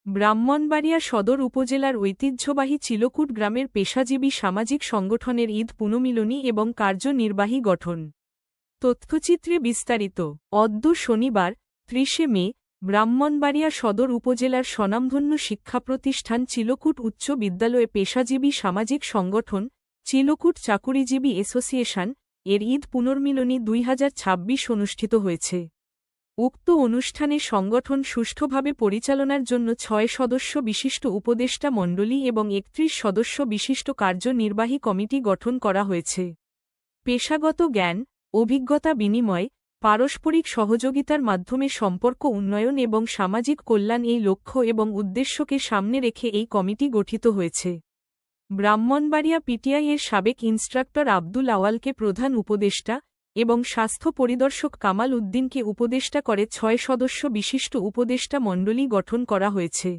ব্রাহ্মণবাড়িয়া সদর উপজেলার ঐতিহ্যবাহী চিলকুট গ্রামের পেশাজীবী সামাজিক সংগঠনের ঈদ পুনর্মিলনী এবং কার্যনির্বাহী গঠন। তথ্যচিত্রে বিস্তারিত। অদ্য শনিবার ৩০ মে ব্রাহ্মণবাড়িয়া সদর উপজেলার স্বনামধন্য শিক্ষাপ্রতিষ্ঠান চিলকুট উচ্চ বিদ্যালয়ে পেশাজীবী সামাজিক সংগঠন চিলকুট চাকুরিজীবী অ্যাসোসিয়েশন এর ঈদ পুনর্মিলনী ২০২৬ অনুষ্ঠিত হয়েছে। উক্ত অনুষ্ঠানে সংগঠন সুষ্ঠুভাবে পরিচালনার জন্য ৬ সদস্য বিশিষ্ট উপদেষ্টা মণ্ডলী এবং ৩১ সদস্য বিশিষ্ট কার্যনির্বাহী কমিটি গঠন করা হয়েছে। পেশাগত জ্ঞান, অভিজ্ঞতা বিনিময়, পারস্পরিক সহযোগিতার মাধ্যমে সম্পর্ক উন্নয়ন এবং সামাজিক কল্যাণ এই লক্ষ্য এবং উদ্দেশ্যকে সামনে রেখে এই কমিটি গঠিত হয়েছে। ব্রাহ্মণবাড়িয়া পিটিআই এর সাবেক ইন্সট্রাক্টর আব্দুল আওয়ালকে প্রধান উপদেষ্টা এবং স্বাস্থ্য পরিদর্শক কামাল উদ্দিনকে উপদেষ্টা করে ৬ সদস্য বিশিষ্ট উপদেষ্টা মণ্ডলী গঠন করা হয়েছে।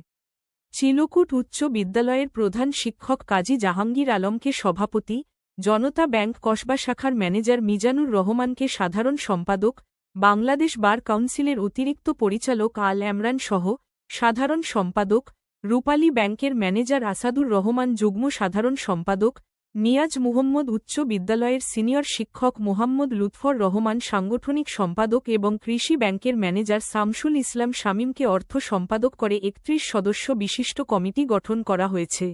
চিলকুট উচ্চ বিদ্যালয়ের প্রধান শিক্ষক কাজী জাহাঙ্গীর আলমকে সভাপতি, জনতা ব্যাংক কসবা শাখার ম্যানেজার মিজানুর রহমানকে সাধারণ সম্পাদক, বাংলাদেশ বার কাউন্সিলের অতিরিক্ত পরিচালক আল এমরান সহ সাধারণ সম্পাদক, রূপালী ব্যাংকের ম্যানেজার আসাদুর রহমান যুগ্ম সাধারণ সম্পাদক, নিয়াজ মুহম্মদ উচ্চ বিদ্যালয়ের সিনিয়র শিক্ষক মোহাম্মদ লুৎফর রহমান সাংগঠনিক সম্পাদক এবং কৃষি ব্যাংকের ম্যানেজার শামসুল ইসলাম শামীমকে অর্থ সম্পাদক করে ৩১ সদস্য বিশিষ্ট কমিটি গঠন করা হয়েছে।